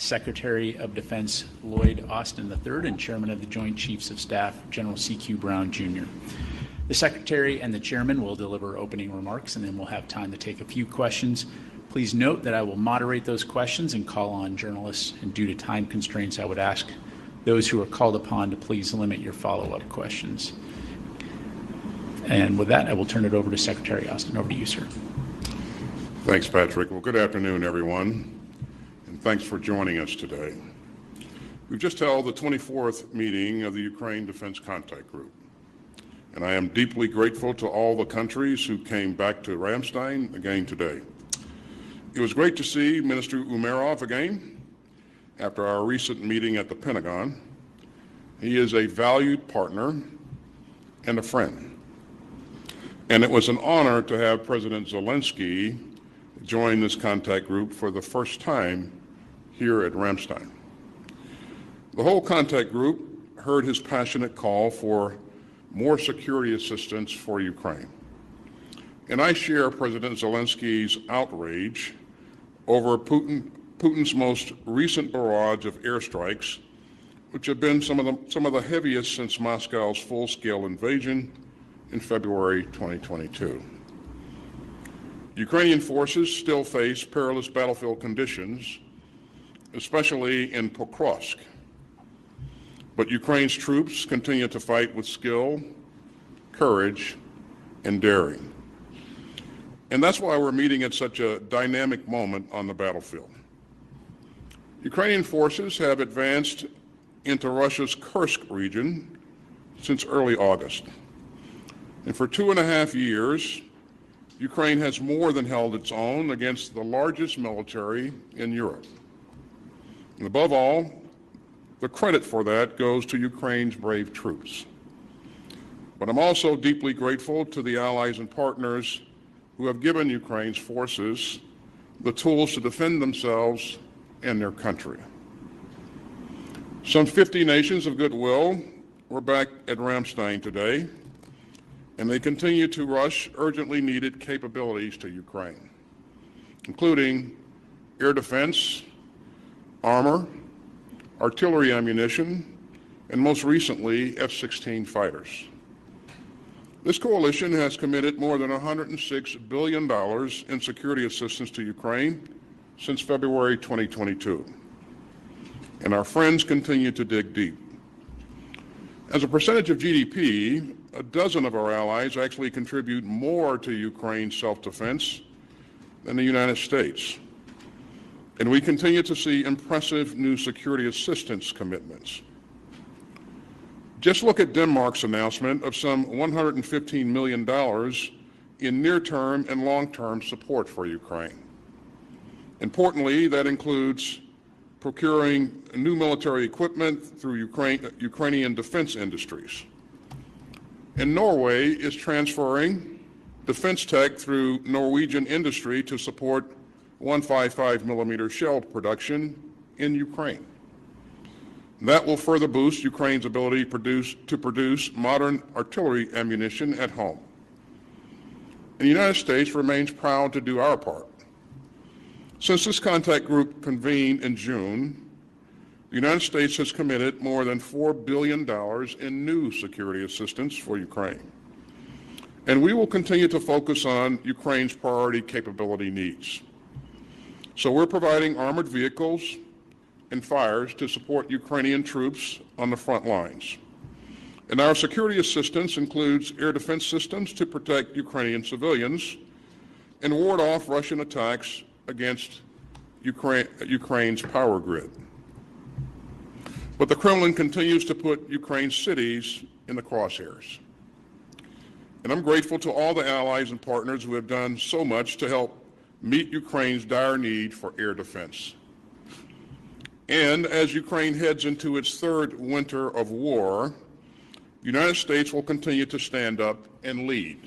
Secretary of Defense Lloyd Austin III, and Chairman of the Joint Chiefs of Staff, General C.Q. Brown, Jr. The Secretary and the Chairman will deliver opening remarks, and then we'll have time to take a few questions. Please note that I will moderate those questions and call on journalists, and due to time constraints, I would ask those who are called upon to please limit your follow-up questions. And with that, I will turn it over to Secretary Austin. Over to you, sir. Thanks, Patrick. Well, good afternoon, everyone, and thanks for joining us today. We've just held the 24th meeting of the Ukraine Defense Contact Group, and I am deeply grateful to all the countries who came back to Ramstein again today. It was great to see Minister Umerov again after our recent meeting at the Pentagon. He is a valued partner and a friend. And it was an honor to have President Zelensky join this contact group for the first time here at Ramstein. The whole contact group heard his passionate call for more security assistance for Ukraine. And I share President Zelensky's outrage over Putin's most recent barrage of airstrikes, which have been some of the heaviest since Moscow's full-scale invasion in February 2022. Ukrainian forces still face perilous battlefield conditions, especially in Pokrovsk. But Ukraine's troops continue to fight with skill, courage, and daring. And that's why we're meeting at such a dynamic moment on the battlefield. Ukrainian forces have advanced into Russia's Kursk region since early August. And for 2.5 years, Ukraine has more than held its own against the largest military in Europe. And above all, the credit for that goes to Ukraine's brave troops. But I'm also deeply grateful to the allies and partners who have given Ukraine's forces the tools to defend themselves and their country. Some 50 nations of goodwill were back at Ramstein today, and they continue to rush urgently needed capabilities to Ukraine, including air defense, armor, artillery ammunition, and most recently, F-16 fighters. This coalition has committed more than $106 billion in security assistance to Ukraine since February 2022. And our friends continue to dig deep. As a percentage of GDP, a dozen of our allies actually contribute more to Ukraine's self-defense than the United States. And we continue to see impressive new security assistance commitments. Just look at Denmark's announcement of some $115 million in near-term and long-term support for Ukraine. Importantly, that includes procuring new military equipment through Ukrainian defense industries. And Norway is transferring defense tech through Norwegian industry to support 155 millimeter shell production in Ukraine. That will further boost Ukraine's ability to produce modern artillery ammunition at home. And the United States remains proud to do our part. Since this contact group convened in June, the United States has committed more than $4 billion in new security assistance for Ukraine. And we will continue to focus on Ukraine's priority capability needs. So we're providing armored vehicles and fires to support Ukrainian troops on the front lines. And our security assistance includes air defense systems to protect Ukrainian civilians and ward off Russian attacks against Ukraine's power grid. But the Kremlin continues to put Ukraine's cities in the crosshairs. And I'm grateful to all the allies and partners who have done so much to help meet Ukraine's dire need for air defense. And as Ukraine heads into its third winter of war, the United States will continue to stand up and lead.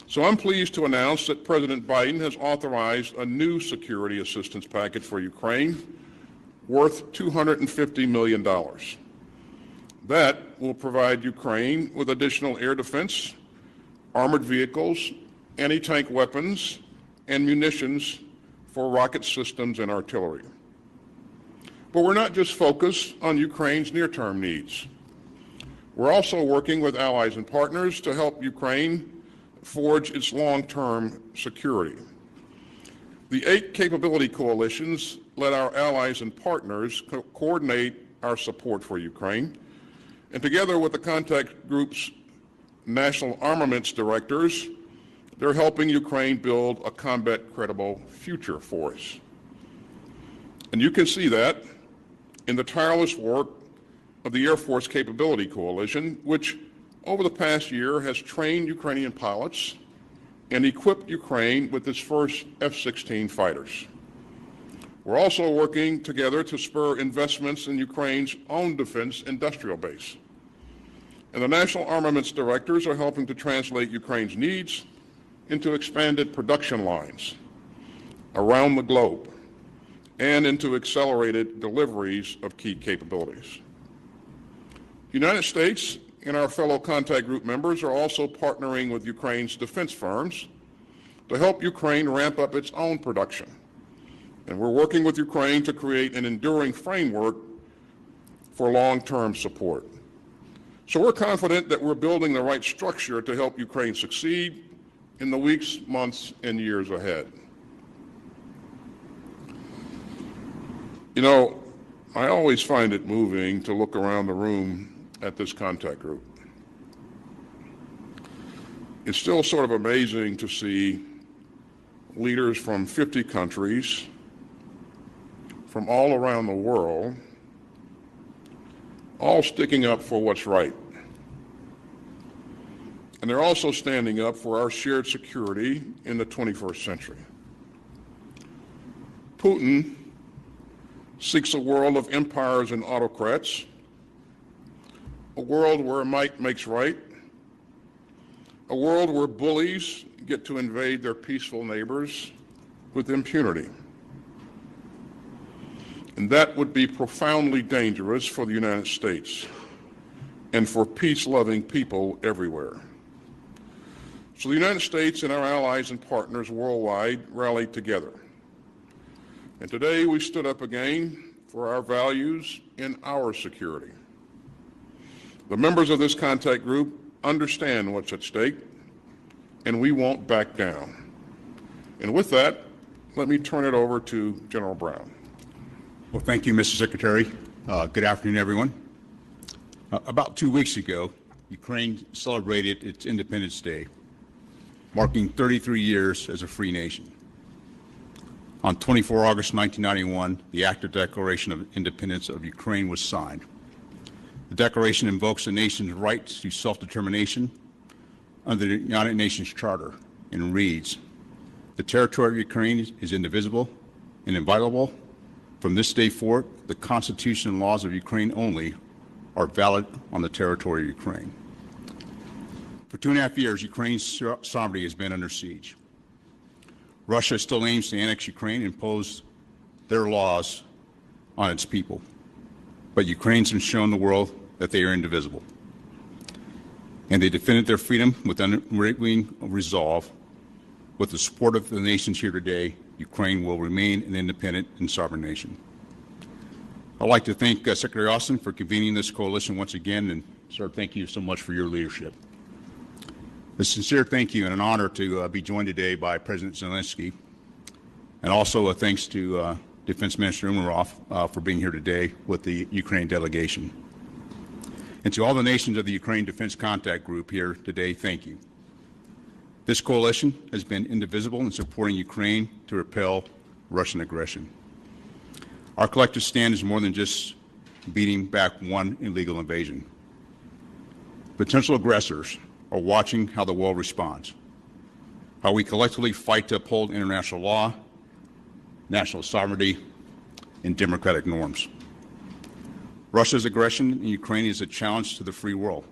So I'm pleased to announce that President Biden has authorized a new security assistance package for Ukraine worth $250 million. That will provide Ukraine with additional air defense, armored vehicles, anti-tank weapons, and munitions for rocket systems and artillery. But we're not just focused on Ukraine's near-term needs. We're also working with allies and partners to help Ukraine forge its long-term security. The 8 capability coalitions let our allies and partners coordinate our support for Ukraine, and together with the contact group's national armaments directors, they're helping Ukraine build a combat-credible future force. And you can see that in the tireless work of the Air Force Capability Coalition, which over the past year has trained Ukrainian pilots and equipped Ukraine with its first F-16 fighters. We're also working together to spur investments in Ukraine's own defense industrial base. And the national armaments directors are helping to translate Ukraine's needs into expanded production lines around the globe and into accelerated deliveries of key capabilities. The United States and our fellow contact group members are also partnering with Ukraine's defense firms to help Ukraine ramp up its own production. And we're working with Ukraine to create an enduring framework for long-term support. So we're confident that we're building the right structure to help Ukraine succeed in the weeks, months, and years ahead. You know, I always find it moving to look around the room at this contact group. It's still sort of amazing to see leaders from 50 countries from all around the world all sticking up for what's right. And they're also standing up for our shared security in the 21st century. Putin seeks a world of empires and autocrats, a world where might makes right, a world where bullies get to invade their peaceful neighbors with impunity. And that would be profoundly dangerous for the United States and for peace-loving people everywhere. So the United States and our allies and partners worldwide rallied together. And today we stood up again for our values and our security. The members of this contact group understand what's at stake, and we won't back down. And with that, let me turn it over to General Brown. Well, thank you, Mr. Secretary. Good afternoon, everyone. About 2 weeks ago, Ukraine celebrated its Independence Day, marking 33 years as a free nation. On 24 August 1991, the Act of Declaration of Independence of Ukraine was signed. The declaration invokes the nation's right to self-determination under the United Nations Charter and reads, "The territory of Ukraine is indivisible and inviolable. From this day forward, the Constitution and laws of Ukraine only are valid on the territory of Ukraine." For 2.5 years, Ukraine's sovereignty has been under siege. Russia still aims to annex Ukraine and impose their laws on its people. But Ukrainians have shown the world that they are indivisible. And they defended their freedom with unwavering resolve. With the support of the nations here today, Ukraine will remain an independent and sovereign nation. I'd like to thank Secretary Austin for convening this coalition once again, and sir, thank you so much for your leadership. A sincere thank you and an honor to be joined today by President Zelensky, and also a thanks to Defense Minister Umerov for being here today with the Ukraine delegation. And to all the nations of the Ukraine Defense Contact Group here today, thank you. This coalition has been indivisible in supporting Ukraine to repel Russian aggression. Our collective stand is more than just beating back one illegal invasion. Potential aggressors are watching how the world responds, how we collectively fight to uphold international law, national sovereignty, and democratic norms. Russia's aggression in Ukraine is a challenge to the free world.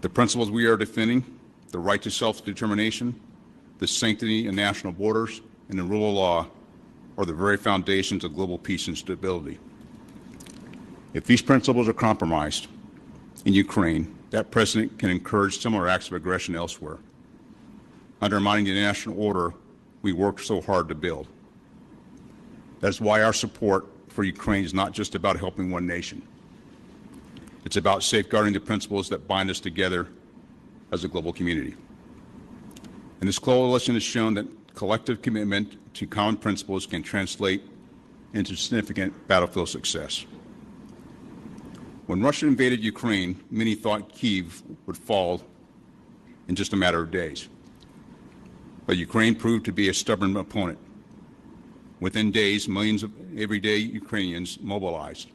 The principles we are defending, the right to self-determination, the sanctity of national borders, and the rule of law are the very foundations of global peace and stability. If these principles are compromised in Ukraine, that precedent can encourage similar acts of aggression elsewhere, undermining the national order we worked so hard to build. That's why our support for Ukraine is not just about helping one nation. It's about safeguarding the principles that bind us together as a global community. And this coalition has shown that collective commitment to common principles can translate into significant battlefield success. When Russia invaded Ukraine, many thought Kyiv would fall in just a matter of days. But Ukraine proved to be a stubborn opponent. Within days, millions of everyday Ukrainians mobilized,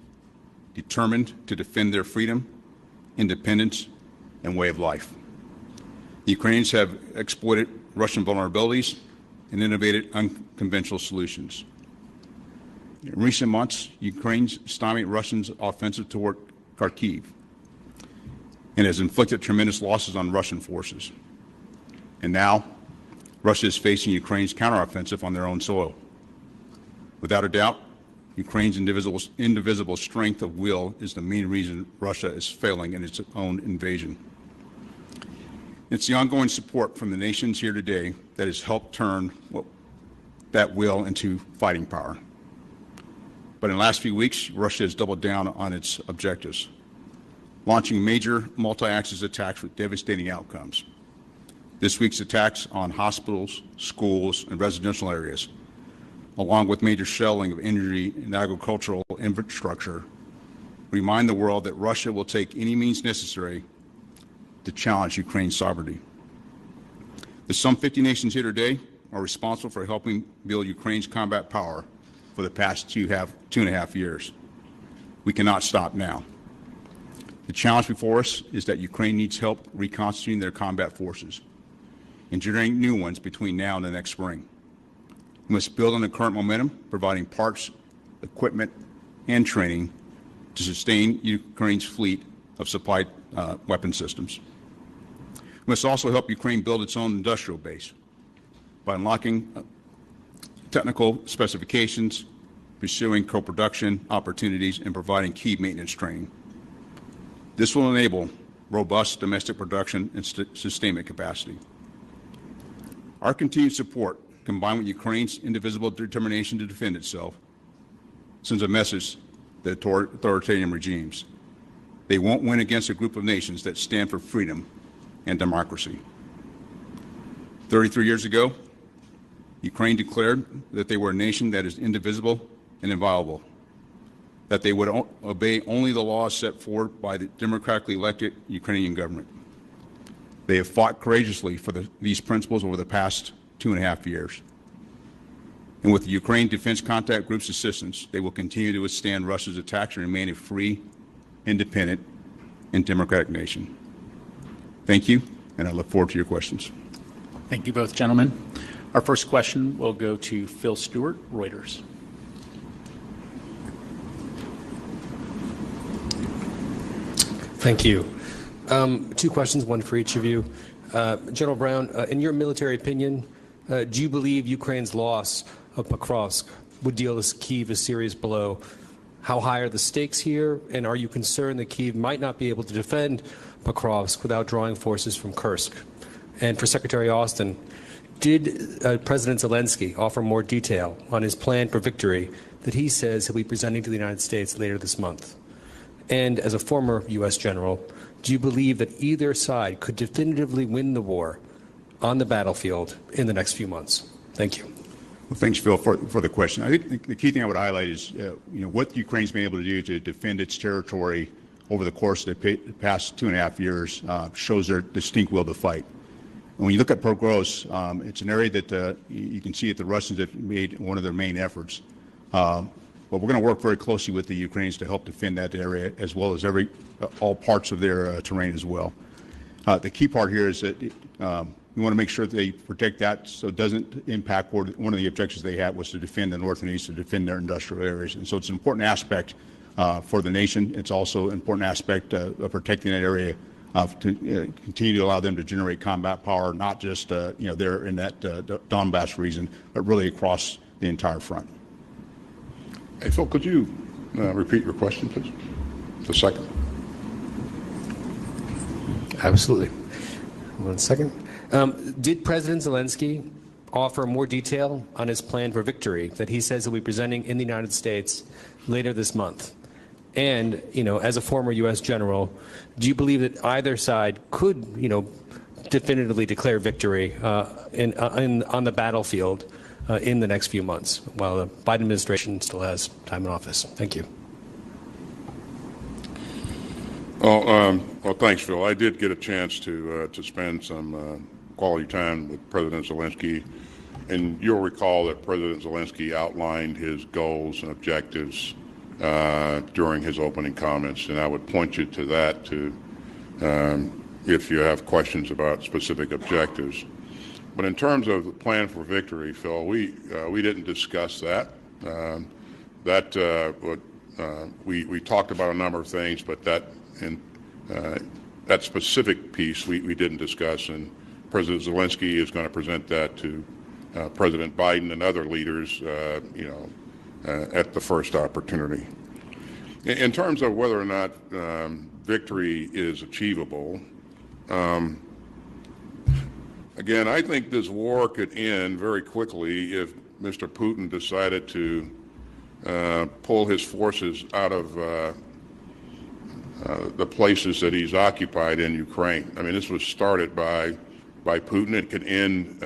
determined to defend their freedom, independence, and way of life. The Ukrainians have exploited Russian vulnerabilities and innovated unconventional solutions. In recent months, Ukraine's stymied Russians' offensive toward Kharkiv and has inflicted tremendous losses on Russian forces. And now, Russia is facing Ukraine's counteroffensive on their own soil. Without a doubt, Ukraine's indivisible strength of will is the main reason Russia is failing in its own invasion. It's the ongoing support from the nations here today that has helped turn that will into fighting power. But in the last few weeks, Russia has doubled down on its objectives, launching major multi-axis attacks with devastating outcomes. This week's attacks on hospitals, schools, and residential areas, along with major shelling of energy and agricultural infrastructure, remind the world that Russia will take any means necessary to challenge Ukraine's sovereignty. The some 50 nations here today are responsible for helping build Ukraine's combat power for the past two and a half years. We cannot stop now. The challenge before us is that Ukraine needs help reconstituting their combat forces and generating new ones between now and the next spring. We must build on the current momentum, providing parts, equipment, and training to sustain Ukraine's fleet of supplied weapon systems. We must also help Ukraine build its own industrial base by unlocking technical specifications, pursuing co-production opportunities, and providing key maintenance training. This will enable robust domestic production and sustainment capacity. Our continued support, combined with Ukraine's indivisible determination to defend itself, sends a message to authoritarian regimes. They won't win against a group of nations that stand for freedom and democracy. 33 years ago, Ukraine declared that they were a nation that is indivisible and inviolable, that they would obey only the laws set forth by the democratically elected Ukrainian government. They have fought courageously for these principles over the past 2.5 years. And with the Ukraine Defense Contact Group's assistance, they will continue to withstand Russia's attacks and remain a free, independent, and democratic nation. Thank you, and I look forward to your questions. Thank you both, gentlemen. Our first question will go to Phil Stewart, Reuters. Thank you. Two questions, one for each of you. General Brown, in your military opinion, do you believe Ukraine's loss of Pokrovsk would deal Kyiv a serious blow? How high are the stakes here, and are you concerned that Kyiv might not be able to defend Pokrovsk without drawing forces from Kursk? And for Secretary Austin, did President Zelensky offer more detail on his plan for victory that he says he'll be presenting to the United States later this month? And as a former U.S. general, do you believe that either side could definitively win the war on the battlefield in the next few months? Thank you. Well, thanks, Phil, for the question. I think the key thing I would highlight is what Ukraine's been able to do to defend its territory over the course of the past 2.5 years shows their distinct will to fight. And when you look at Pokrovsk, it's an area that you can see that the Russians have made one of their main efforts. But we're going to work very closely with the Ukrainians to help defend that area, as well as all parts of their terrain as well. The key part here is that we want to make sure that they protect that so it doesn't impact one of the objectives they had was to defend the north and east, to defend their industrial areas. And so it's an important aspect for the nation. It's also an important aspect of protecting that area to continue to allow them to generate combat power, not just there in that Donbass region, but really across the entire front. Hey, Phil, could you repeat your question, please? The second. Absolutely. 1 second. Did President Zelensky offer more detail on his plan for victory that he says he'll be presenting in the United States later this month? And, as a former U.S. general, do you believe that either side could, definitively declare victory on the battlefield in the next few months while the Biden administration still has time in office? Thank you. Well, thanks, Phil. I did get a chance to spend some quality time with President Zelensky, and you'll recall that President Zelensky outlined his goals and objectives during his opening comments, and I would point you to that if you have questions about specific objectives. But in terms of the plan for victory, Phil, we didn't discuss that. We talked about a number of things, but that specific piece we didn't discuss, and President Zelensky is going to present that to President Biden and other leaders, at the first opportunity. In terms of whether or not victory is achievable, again, I think this war could end very quickly if Mr. Putin decided to pull his forces out of the places that he's occupied in Ukraine. I mean, this was started by Putin. It could end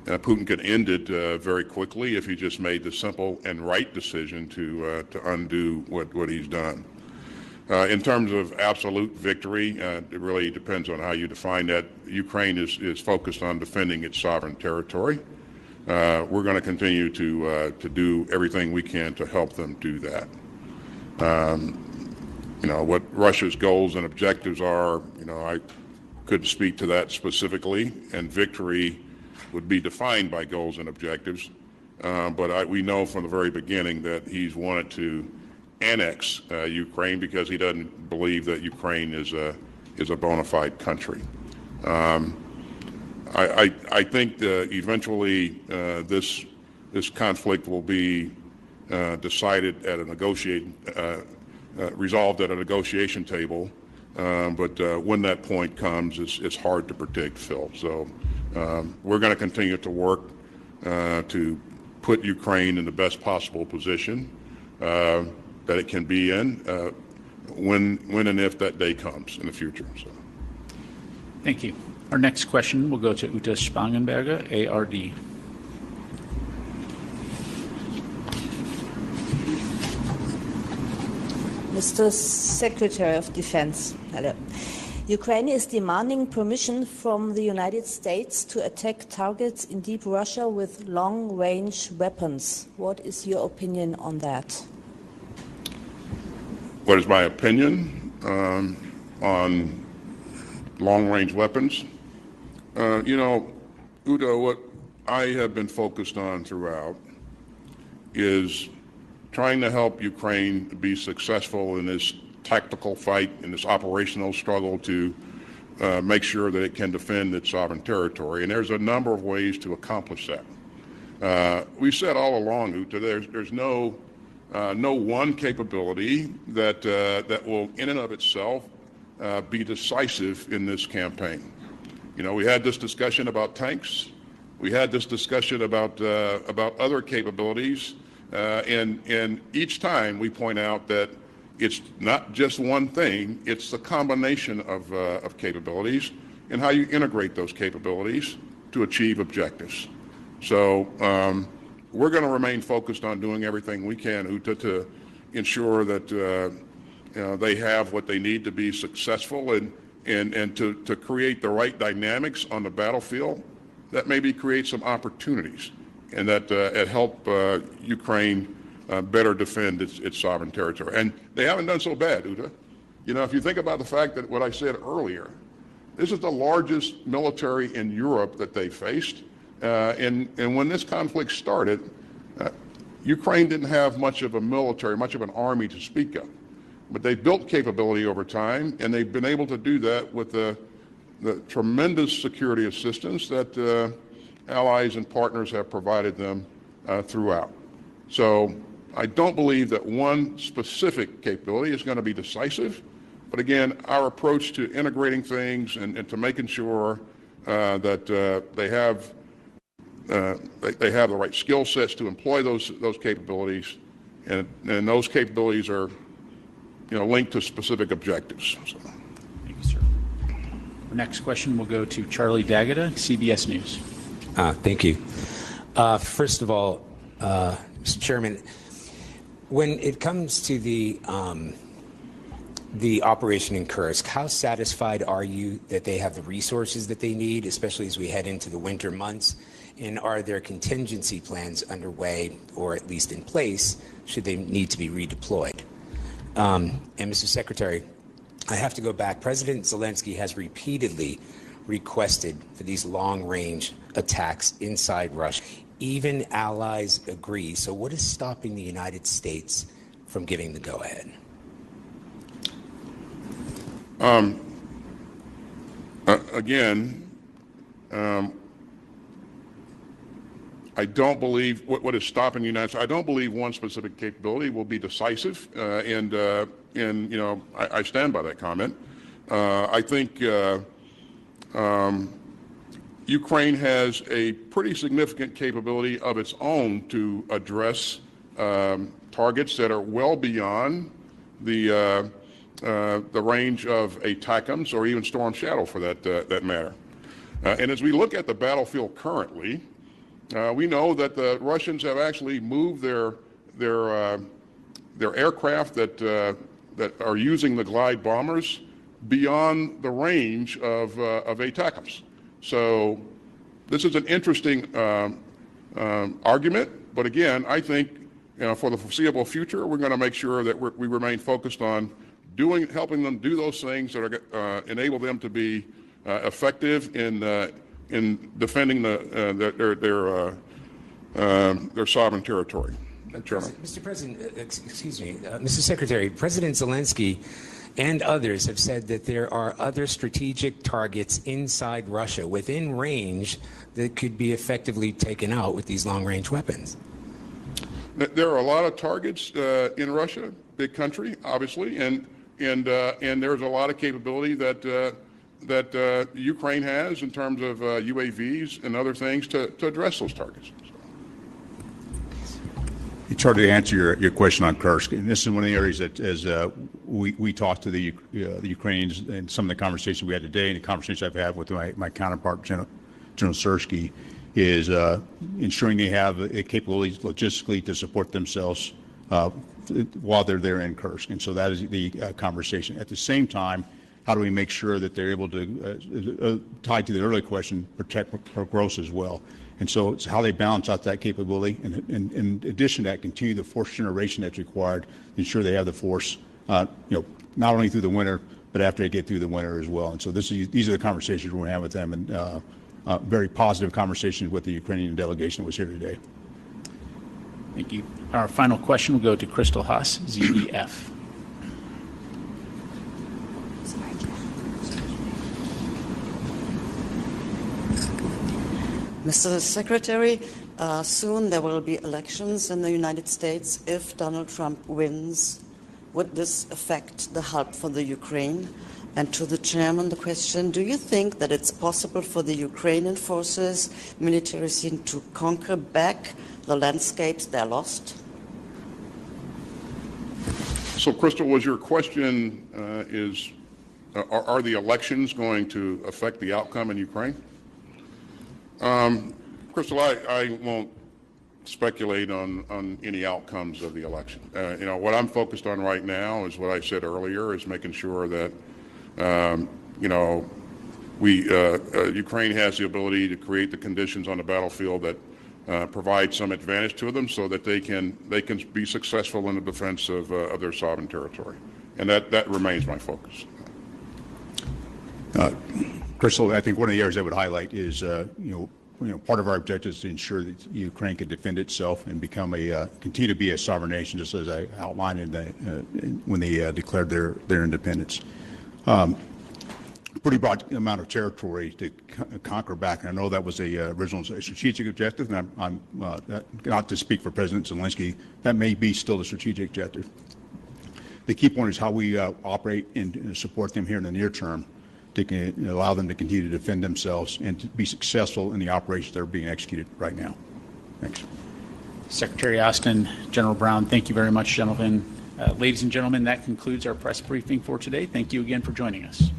Putin could end it very quickly if he just made the simple and right decision to undo what he's done. In terms of absolute victory, it really depends on how you define that. Ukraine is focused on defending its sovereign territory. We're going to continue to do everything we can to help them do that. What Russia's goals and objectives are, I couldn't speak to that specifically, and victory would be defined by goals and objectives. But we know from the very beginning that he's wanted to annex Ukraine because he doesn't believe that Ukraine is a bona fide country. I think that eventually this conflict will be decided at resolved at a negotiation table. But when that point comes, it's hard to predict, Phil. So we're going to continue to work to put Ukraine in the best possible position that it can be in when and if that day comes in the future. So. Thank you. Our next question will go to Uta Spangenberger, ARD. Mr. Secretary of Defense, hello. Ukraine is demanding permission from the United States to attack targets in deep Russia with long-range weapons. What is your opinion on that? What is my opinion on long-range weapons? Udo, what I have been focused on throughout is trying to help Ukraine be successful in this tactical fight, in this operational struggle to make sure that it can defend its sovereign territory. And there's a number of ways to accomplish that. We said all along, Uta, there's no one capability that will in and of itself be decisive in this campaign. We had this discussion about tanks. We had this discussion about other capabilities. And each time we point out that it's not just one thing, it's the combination of capabilities and how you integrate those capabilities to achieve objectives. So we're going to remain focused on doing everything we can, Uta, to ensure that they have what they need to be successful and to create the right dynamics on the battlefield that maybe create some opportunities and that help Ukraine better defend its sovereign territory. And they haven't done so bad, Uta. If you think about the fact that what I said earlier, this is the largest military in Europe that they faced. And when this conflict started, Ukraine didn't have much of a military, much of an army to speak of. But they built capability over time, and they've been able to do that with the tremendous security assistance that allies and partners have provided them throughout. So I don't believe that one specific capability is going to be decisive. But again, our approach to integrating things and to making sure that they have the right skill sets to employ those capabilities and those capabilities are, linked to specific objectives. So. Thank you, sir. Our next question will go to Charlie D'Agata, CBS News. Thank you. First of all, Mr. Chairman, when it comes to the operation in Kursk, how satisfied are you that they have the resources that they need, especially as we head into the winter months? And are there contingency plans underway, or at least in place, should they need to be redeployed? And Mr. Secretary, I have to go back. President Zelensky has repeatedly requested for these long-range attacks inside Russia. Even allies agree. So what is stopping the United States from giving the go-ahead? I don't believe what is stopping the United States. I don't believe one specific capability will be decisive, and I stand by that comment. I think Ukraine has a pretty significant capability of its own to address targets that are well beyond the range of ATACMS or even Storm Shadow, for that matter. And as we look at the battlefield currently, we know that the Russians have actually moved their aircraft that are using the glide bombers beyond the range of ATACMS. So this is an interesting argument, but again, I think for the foreseeable future, we're going to make sure that we remain focused on helping them do those things that are enable them to be effective in defending their sovereign territory. Mr. President, excuse me, Mr. Secretary, President Zelensky and others have said that there are other strategic targets inside Russia within range that could be effectively taken out with these long-range weapons. There are a lot of targets in Russia, big country, obviously, and there's a lot of capability that Ukraine has in terms of UAVs and other things to address those targets. Charlie, to answer your question on Kursk, and this is one of the areas that, as we talked to the Ukrainians and some of the conversations we had today, and the conversations I've had with my counterpart, General Sersky, is ensuring they have the capabilities logistically to support themselves while they're there in Kursk. And so that is the conversation. At the same time, how do we make sure that they're able to, tied to the earlier question, protect growth as well? And so it's how they balance out that capability, and in addition to that, continue the force generation that's required to ensure they have the force, not only through the winter, but after they get through the winter as well. And so these are the conversations we're having with them, and very positive conversations with the Ukrainian delegation that was here today. Thank you. Our final question will go to Crystal Haas, ZDF. Mr. Secretary, soon there will be elections in the United States. If Donald Trump wins, would this affect the help for the Ukraine? And to the chairman, the question, do you think that it's possible for the Ukrainian forces, military scene, to conquer back the landscapes they lost? So, Crystal, was your question are the elections going to affect the outcome in Ukraine? Crystal, I won't speculate on any outcomes of the election. What I'm focused on right now is what I said earlier, is making sure that Ukraine has the ability to create the conditions on the battlefield that provide some advantage to them, so that they can be successful in the defense of their sovereign territory, and that remains my focus. Crystal, I think one of the areas I would highlight is, part of our objective is to ensure that Ukraine can defend itself and continue to be a sovereign nation, just as I outlined when they declared their independence. Pretty broad amount of territory to conquer back, and I know that was the original strategic objective, and I'm not to speak for President Zelensky, that may be still the strategic objective. The key point is how we operate and support them here in the near term, to allow them to continue to defend themselves and to be successful in the operations that are being executed right now. Thanks. Secretary Austin, General Brown, thank you very much, gentlemen. Ladies and gentlemen, that concludes our press briefing for today. Thank you again for joining us.